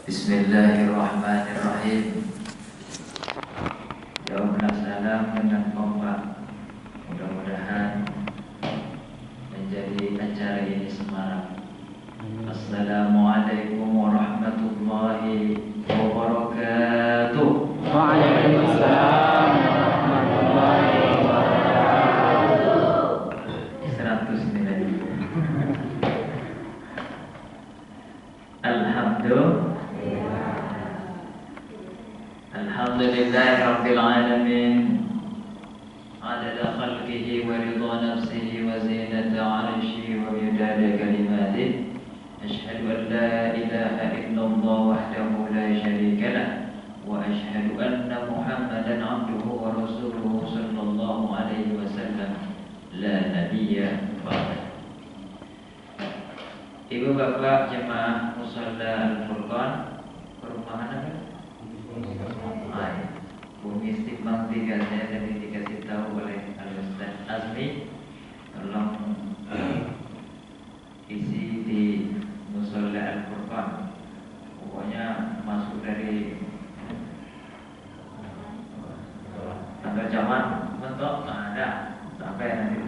Bismillahirrahmanirrahim. Jawablah salam dengan kompak. Mudah-mudahan menjadi acara ini semarak. Assalamualaikum warahmatullahi wabarakatuh. Waalaikumsalam warahmatullahi wabarakatuh. 100 nilai. Alhamdulillahi rabbil alamin. Adada khalqihi wa ridha nafsihi wa zinata arshihi wa midada kalimatihi. Ashhadu an la ilaha illallah wahdahu la syarika lah wa ashhadu anna Muhammadan abduhu wa rasuluhu sallallahu alaihi wasallam la nabiyya ba'dah. Ibu bapak jemaah musalla Al-Furqan, perumahan apa? Bumi Istiqlal 3, saya tadi dikasih tahu oleh Al-Ustaz Azmi, tolong isi di musalla Al-Furqan. Pokoknya masuk dari tanggal zaman mentok ada sampai nanti.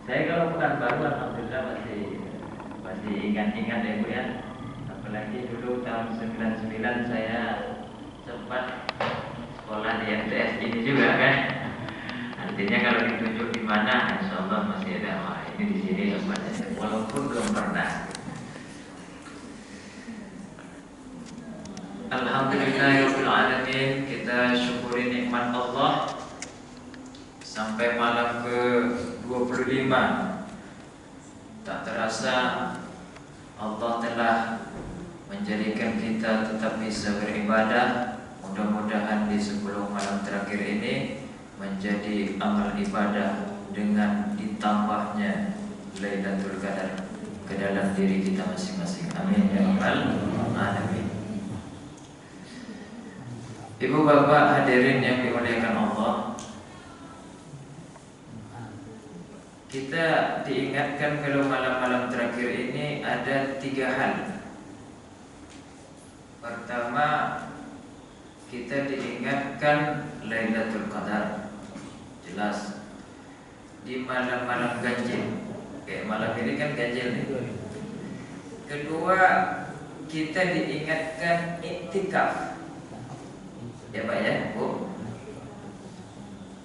Saya kalau bukan baru alhamdulillah masih ingat-ingat ya Bu ya. Apalagi dulu tahun 99 saya sempat sekolah di MTS ini juga kan. Artinya kalau ditunjuk di mana insyaallah masih ada. Wah, ini di sini tempatnya walaupun belum pernah. Alhamdulillahirabbil alamin, kita syukuri nikmat Allah sampai malam ke-25. Tak terasa Allah telah menjadikan kita tetap bisa beribadah. Mudah-mudahan di 10 malam terakhir ini menjadi amal ibadah dengan ditambahnya Lailatul Qadar ke dalam diri kita masing-masing. Amin ya rabbal alamin. Ibu bapak hadirin yang dimuliakan Allah, kita diingatkan kalau malam-malam terakhir ini ada 3 hal. Pertama, kita diingatkan Lailatul Qadar. Jelas di malam-malam ganjil. Kayak malam ini kan ganjil nih. Kedua, kita diingatkan iktikaf. Ya Pak ya, Bu.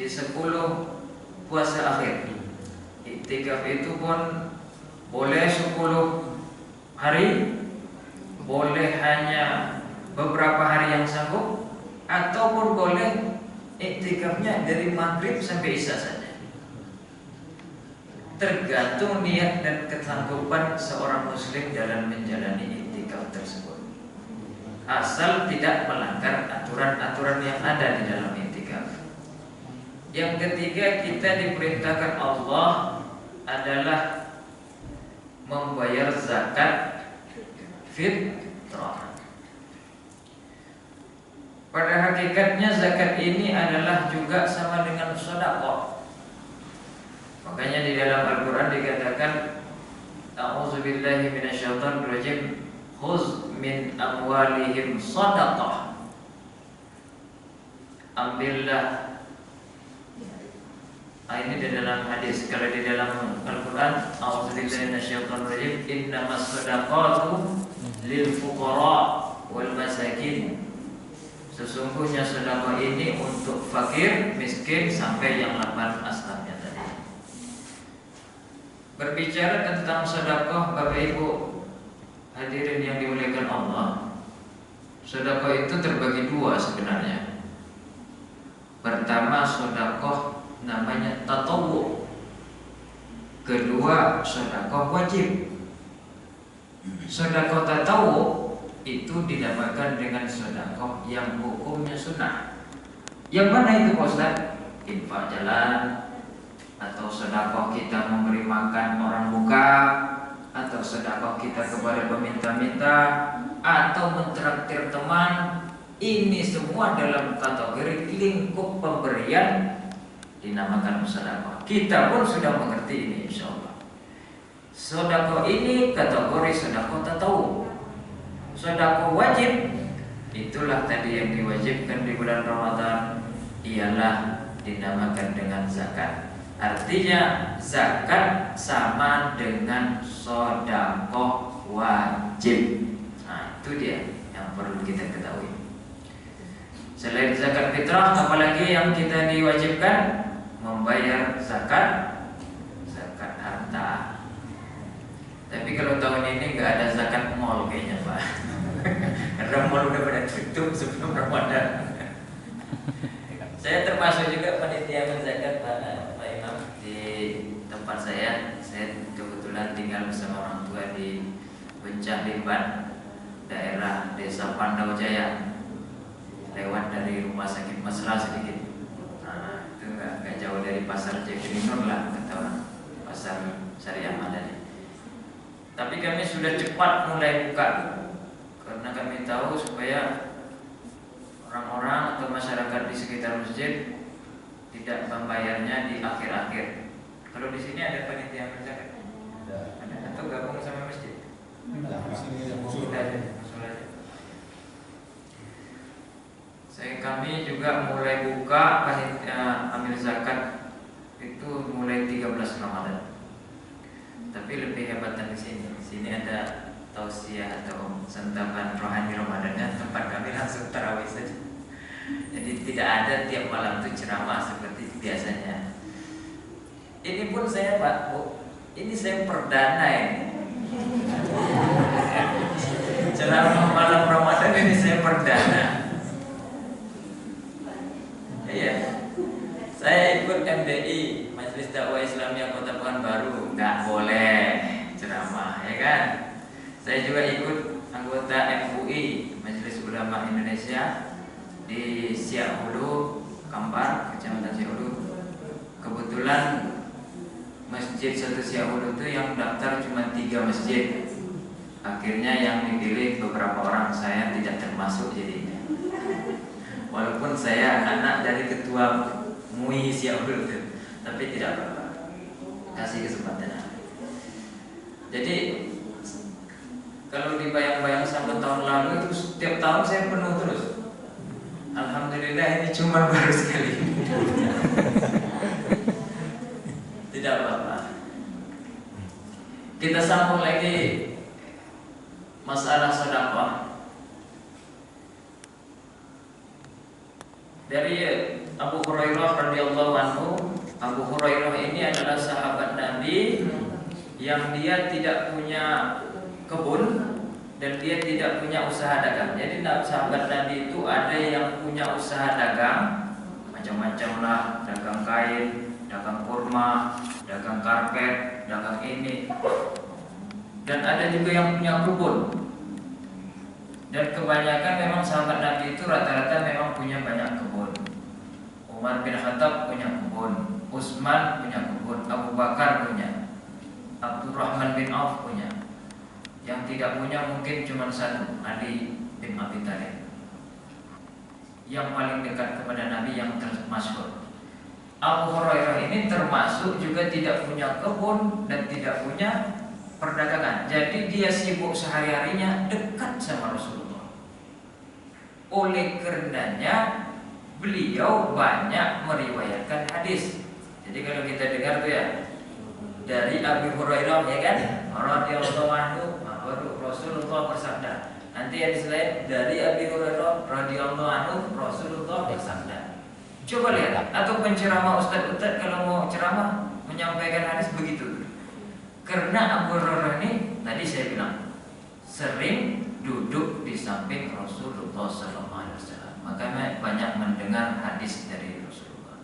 Di 10 puasa akhir. Iktikaf itu pun boleh 10 hari, boleh hanya beberapa hari yang sanggup, ataupun boleh iktikafnya dari maghrib sampai isya saja. Tergantung niat dan kesanggupan seorang muslim dalam menjalani iktikaf tersebut. Asal tidak melanggar aturan-aturan yang ada di dalam iktikaf. Yang ketiga, kita diperintahkan Allah adalah membayar zakat fitrah. Pada hakikatnya zakat ini adalah juga sama dengan sedekah. Makanya di dalam Al-Qur'an dikatakan a'udzubillahi minasyaitonir rajim, khudz min amwalihim shadaqah. Ambillah. Ini di dalam hadis. Kalau di dalam Al-Qur'an a'udzubillahi minasyaitonir rajim, innamas shadaqatu lil fuqara wal masakin. Sesungguhnya sedekah ini untuk fakir, miskin, sampai yang 8 asnafnya tadi. Berbicara tentang sedekah, Bapak Ibu hadirin yang dimuliakan Allah, sedekah itu terbagi 2 sebenarnya. Pertama, sedekah namanya tatawwu. Kedua, sedekah wajib. Sedekah tatawwu itu dinamakan dengan sedekah yang hukumnya sunnah. Yang mana itu Pak Ustaz? Infak jalan, atau sedekah kita memberi makan orang buka, atau sedekah kita kepada peminta-minta, atau mentraktir teman. Ini semua dalam kategori lingkup pemberian dinamakan sedekah. Kita pun sudah mengerti ini insyaallah. Sedekah ini kategori sedekah tatawwu. Sedekah wajib itulah tadi yang diwajibkan di bulan Ramadan, ialah dinamakan dengan zakat. Artinya zakat sama dengan sedekah wajib. Nah, itu dia yang perlu kita ketahui. Selain zakat fitrah, apalagi yang kita diwajibkan? Membayar zakat harta. Tapi kalau tahun ini nggak ada zakat mall kayaknya, Pak. Karena mall udah pada tutup sebelum Ramadan. Saya termasuk juga panitia menzakat Pak Imam di tempat saya. Saya kebetulan tinggal bersama orang tua di Puncak Limban, daerah Desa Pandau Jaya, lewat dari rumah sakit Mesra sedikit. Nah, itu nggak jauh dari pasar Jatinur lah, kata orang, pasar Syariah Madani. Tapi kami sudah cepat mulai buka, karena kami tahu supaya orang-orang atau masyarakat di sekitar masjid tidak membayarnya di akhir-akhir. Kalau di sini ada panitia berzakat? Ada atau gabung sama masjid? Sudah ada. Kami juga mulai buka panitia amil zakat itu mulai 13 Ramadan. Tapi lebih hebatan di sini. Sini ada tausiah atau santapan rohani Ramadannya, tempat kami langsung tarawih saja. Jadi tidak ada tiap malam itu ceramah seperti biasanya. Ini pun saya Pak Bu, ini saya perdana ini. Ceramah malam Ramadan ini saya perdana. Iya. Saya ikut MDI, Majelis Dakwah Islamiyah Kota Pekanbaru, nggak boleh ceramah, ya kan? Saya juga ikut anggota MUI, Majelis Ulama Indonesia di Siak Hulu, Kampar, Kecamatan Siak Hulu. Kebetulan masjid satu Siak Hulu itu yang daftar cuma 3 masjid. Akhirnya yang dipilih beberapa orang, saya tidak termasuk jadinya. Walaupun saya anak dari ketua MUI Siak Hulu itu, tapi tidak apa-apa, kasih kesempatan. Jadi kalau dibayang-bayang sampai tahun lalu itu setiap tahun saya penuh terus. Alhamdulillah ini cuma baru sekali. Tidak apa-apa. Kita sambung lagi masalah sedekah. Dari Abu Hurairah radhiyallahu anhu. Abu Hurairah ini adalah sahabat Nabi yang dia tidak punya kebun dan dia tidak punya usaha dagang. Jadi sahabat Nabi itu ada yang punya usaha dagang, macam-macam lah, dagang kain, dagang kurma, dagang karpet, dagang ini. Dan ada juga yang punya kebun. Dan kebanyakan memang sahabat Nabi itu rata-rata memang punya banyak kebun. Umar bin Khattab punya kebun, Utsman punya kebun, Abu Bakar punya, Abdurrahman bin Auf punya. Yang tidak punya mungkin cuma satu, Ali bin Abi Thalib, yang paling dekat kepada Nabi, yang termasyhur. Abu Hurairah ini termasuk juga tidak punya kebun dan tidak punya perdagangan. Jadi dia sibuk sehari-harinya dekat sama Rasulullah. Oleh karenanya beliau banyak meriwayatkan hadis. Jadi kalau kita dengar tuh ya dari Abu Hurairah, ya kan, radhiyallahu anhu, baru Rasulullah bersabda. Nanti yang selain dari Abu Hurairah radhiyallahu anhu, Rasulullah bersabda. Coba lihat, atau penceramah ustaz-ustaz kalau mau ceramah menyampaikan hadis begitu. Karena Abu Hurairah ini tadi saya bilang sering duduk di samping Rasulullah SAW, makanya banyak mendengar hadis dari Rasulullah.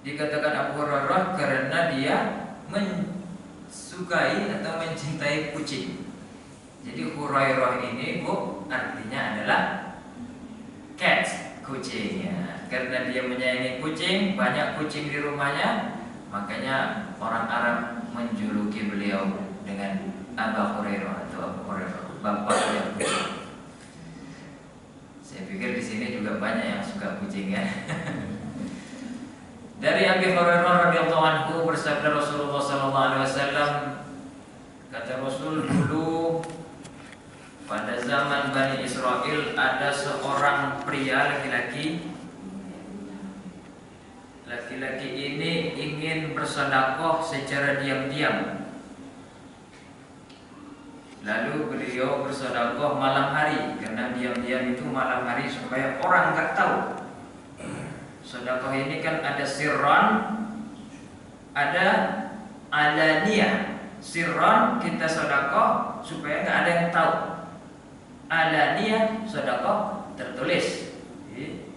Dikatakan Abu Hurairah karena dia mensukai atau mencintai kucing. Jadi Hurairah ini Bu artinya adalah cat, kucing ya. Karena dia menyayangi kucing, banyak kucing di rumahnya, makanya orang Arab menjuluki beliau dengan Abu Hurairah atau Abu Hurairah, bapak yang kucing. Saya pikir di sini juga banyak yang suka kucing ya. Dari Abu Hurairah radhiyallahu anhu bersabda Rasulullah sallallahu alaihi wasallam, kata Rasul, dulu pada zaman Bani Israel ada seorang pria laki-laki. Laki-laki ini ingin bersedekah secara diam-diam. Lalu beliau bersedekah malam hari, karena diam-diam itu malam hari supaya orang nggak tahu. Sedekah ini kan ada sirron, ada alaniyah. Sirron kita sedekah supaya nggak ada yang tahu. Alaniyah sedekah tertulis di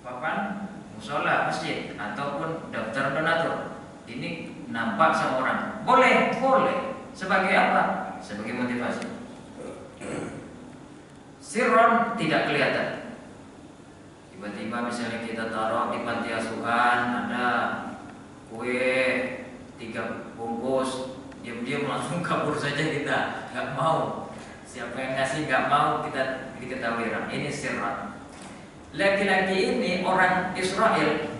papan musola masjid ataupun daftar donatur. Ini nampak sama orang. Boleh. Sebagai apa? Sebagai motivasi. Sirron tidak kelihatan. Tiba-tiba misalnya kita taruh di panti asuhan ada kue 3 bungkus, diam-diam langsung kabur saja kita, nggak mau. Siapa yang ngasih nggak mau kita diketahui orang. Ini sirron. Laki-laki ini orang Israel.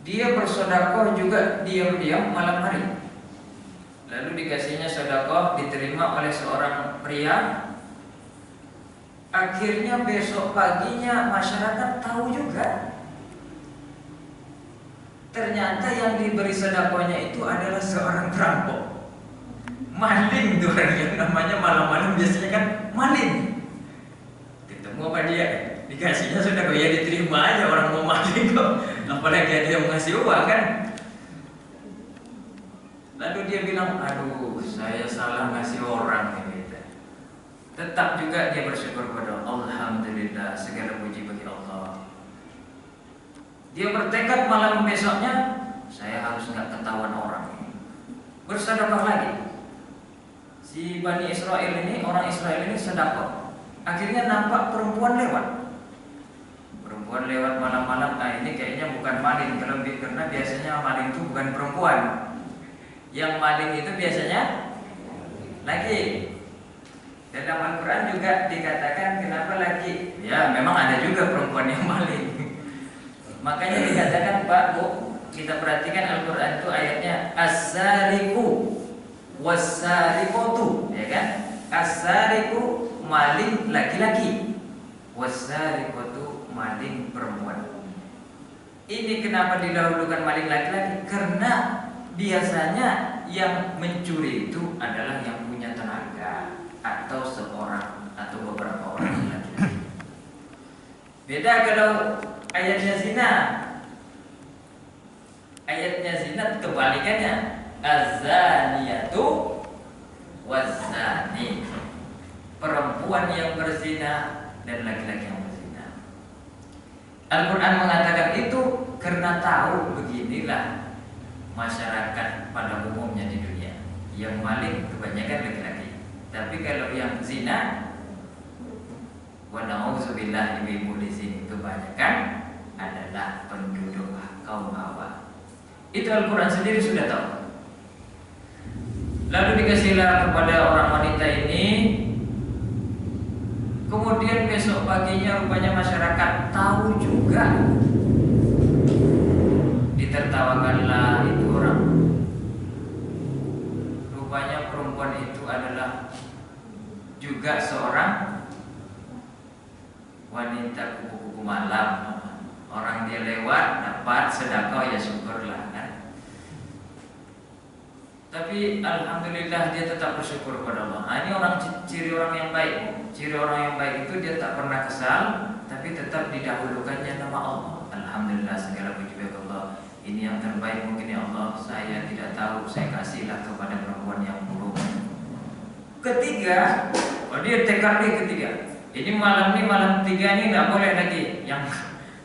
Dia bersedekah juga diam-diam malam hari. Lalu dikasihnya sedekah, diterima oleh seorang pria. Akhirnya besok paginya masyarakat tahu juga. Ternyata yang diberi sedekahnya itu adalah seorang perampok. Maling tuh orang yang namanya malam-malam biasanya kan maling. Ketemu apa dia? Dikasihnya sedekah, ya diterima aja, orang mau maling kok. Apalagi dia mau ngasih uang kan. Lalu dia bilang, aduh saya salah ngasih orang ini. Tetap juga dia bersyukur kepada Allah. Alhamdulillah, segala puji bagi Allah. Dia bertekad malam besoknya, saya harus nggak ketahuan orang. Bersedekah lagi. Si Bani Israel ini, orang Israel ini sedekah. Akhirnya nampak perempuan lewat. Perempuan lewat malam-malam. Nah ini kayaknya bukan maling, karena biasanya maling itu bukan perempuan. Yang maling itu biasanya laki. Dalam Al-Quran juga dikatakan kenapa laki? Ya memang ada juga perempuan yang maling. Makanya dikatakan Pak Bu, kita perhatikan Al-Quran itu ayatnya as-sariqu was-sariqatu, ya kan? As-sariqu maling laki-laki, was-sariqatu maling perempuan. Ini kenapa didahulukan maling laki-laki? Karena biasanya yang mencuri itu adalah yang punya tenaga, atau seorang atau beberapa orang laki-laki. Beda kalau ayatnya zina. Ayatnya zina kebalikannya, az-zaniyatu waz-zani. Perempuan yang berzina dan laki-laki yang berzina. Al-Quran mengatakan itu karena tahu beginilah masyarakat pada umumnya di dunia. Yang maling kebanyakan laki-laki. Tapi kalau yang zina, wa na'udzubillah, ibu-ibu di sini kebanyakan adalah penduduk kaum hawa. Itu Al-Quran sendiri sudah tahu. Lalu dikasihlah kepada orang wanita ini. Kemudian besok paginya rupanya masyarakat tahu juga. Ditertawakanlah itu orang. Rupanya perempuan itu adalah juga seorang wanita kupu-kupu malam. Orang dia lewat dapat sedekah, ya syukurlah kan. Tapi alhamdulillah dia tetap bersyukur kepada Allah. Nah, ini orang ciri orang yang baik. Ciri orang yang baik itu dia tak pernah kesal, tapi tetap didahulukannya nama Allah. Alhamdulillah, segala puji bagi Allah. Ini yang terbaik mungkin ya Allah. Saya tidak tahu, saya kasihlah kepada perempuan yang buruk. Ketiga, dia tekad nih ketiga. Ini malam tiga ini nggak boleh lagi yang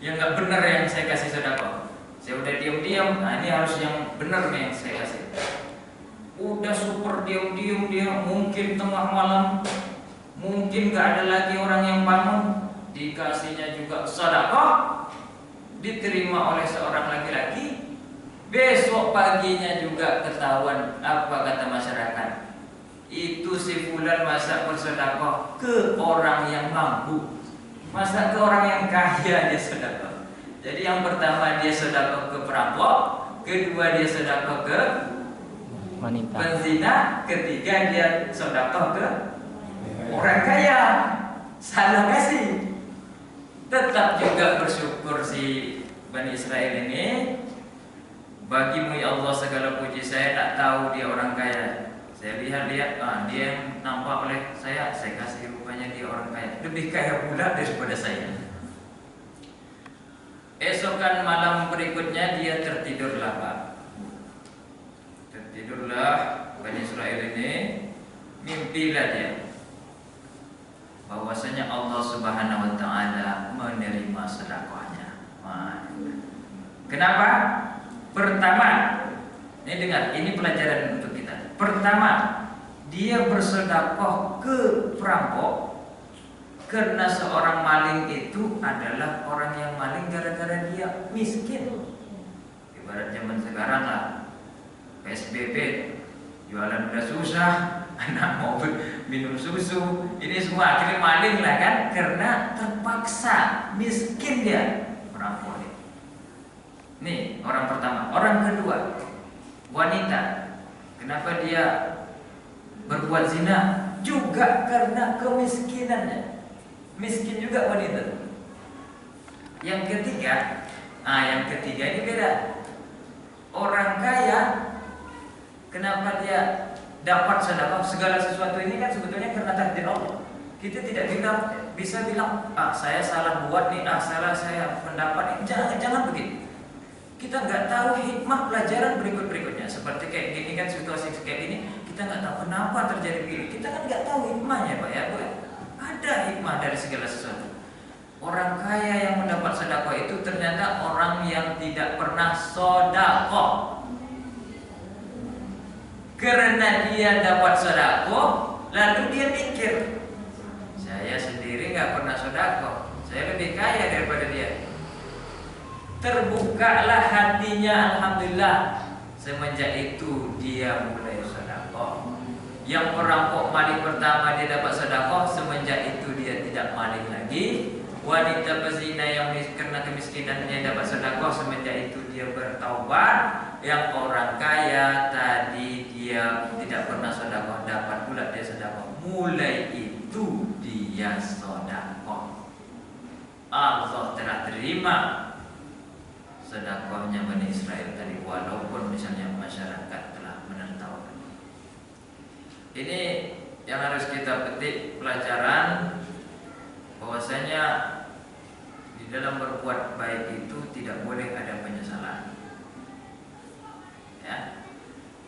nggak benar yang saya kasih sedekah. Saya udah diam-diam, nah ini harus yang benar nih yang saya kasih. Udah super diam-diam dia, mungkin tengah malam, mungkin nggak ada lagi orang yang bangun, dikasihnya juga sedekah, diterima oleh seorang laki-laki. Besok paginya juga ketahuan apa kata masyarakat. Itu si fulan masa bersedekah ke orang yang mampu, masa ke orang yang kaya dia sedekah. Jadi yang pertama dia sedekah ke perampok, kedua dia sedekah ke wanita, penzina, ketiga dia sedekah ke orang kaya, salah kasih. Tetap juga bersyukur si Bani Israel ini. Bagimu ya Allah segala puji, saya tak tahu dia orang kaya. Saya lihat dia yang nampak oleh saya kasih rupanya dia orang kaya. Lebih kaya pula daripada saya. Esokan malam berikutnya dia tertidurlah Pak. Tertidurlah Bani Israel ini, mimpilah dia bahwasanya Allah Subhanahu wa taala menerima sedekahnya. Kenapa? Pertama, ini dengar, ini pelajaran untuk kita. Pertama, dia bersedekah ke perampok karena seorang maling itu adalah orang yang maling gara-gara dia miskin. Ibarat zaman sekarang lah, PSBB, jualan udah susah, anak mau minum susu, ini semua akhirnya maling lah kan, karena terpaksa, miskin dia perampok. Nih orang pertama. Orang kedua, wanita. Kenapa dia berbuat zina? Juga karena kemiskinannya. Miskin juga wanita. Yang ketiga ini beda. Orang kaya, kenapa dia dapat sedekah? Segala sesuatu ini kan sebetulnya karena takdir Allah. Kita tidak bisa bilang, saya salah buat nih, salah saya pendapat ini. Jangan begitu. Kita nggak tahu hikmah pelajaran berikutnya. Seperti kayak gini kan, situasi kayak gini, kita nggak tahu kenapa terjadi begini. Kita kan nggak tahu hikmahnya Pak ya Bu. Ada hikmah dari segala sesuatu. Orang kaya yang mendapat sedekah itu ternyata orang yang tidak pernah sedekah. Karena dia dapat sedekah, lalu dia mikir, saya sendiri nggak pernah sedekah, saya lebih kaya daripada dia. Terbukalah hatinya, alhamdulillah. Semenjak itu dia mulai sedekah. Yang perampok maling pertama dia dapat sedekah, semenjak itu dia tidak maling lagi. Wanita pezina yang karena kemiskinannya dapat sedekah, semenjak itu dia bertaubat. Yang orang kaya tadi dia tidak pernah sedekah, dapat pula dia sedekah. Mulai itu dia sedekah. Allah telah terima sedekahnya Bani Israel tadi, walaupun misalnya masyarakat telah menertawakan. Ini yang harus kita petik pelajaran, bahwasanya di dalam berbuat baik itu tidak boleh ada penyesalan. Ya,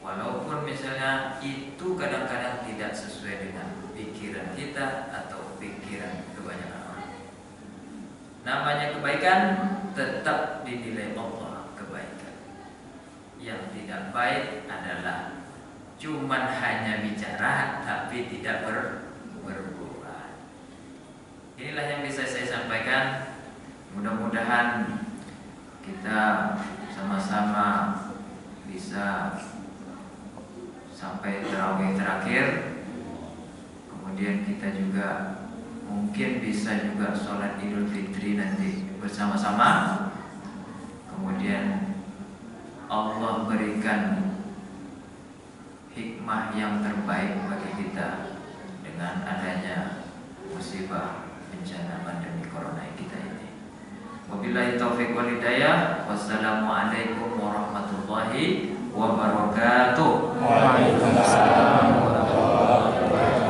walaupun misalnya itu kadang-kadang tidak sesuai dengan pikiran kita atau pikiran kebanyakan orang. Namanya kebaikan tetap dinilai Allah kebaikan. Yang tidak baik adalah cuman hanya bicara tapi tidak berbuat. Inilah yang bisa saya sampaikan. Mudah-mudahan kita sama-sama bisa sampai tarawih terakhir. Kemudian kita juga mungkin bisa juga sholat Idul Fitri nanti bersama-sama. Kemudian Allah berikan hikmah yang terbaik bagi kita dengan adanya musibah bencana pandemi corona kita ini. Wabillahi taufiq wal hidayah. Wassalamualaikum warahmatullahi wabarakatuh. Waalaikumsalam warahmatullahi wabarakatuh.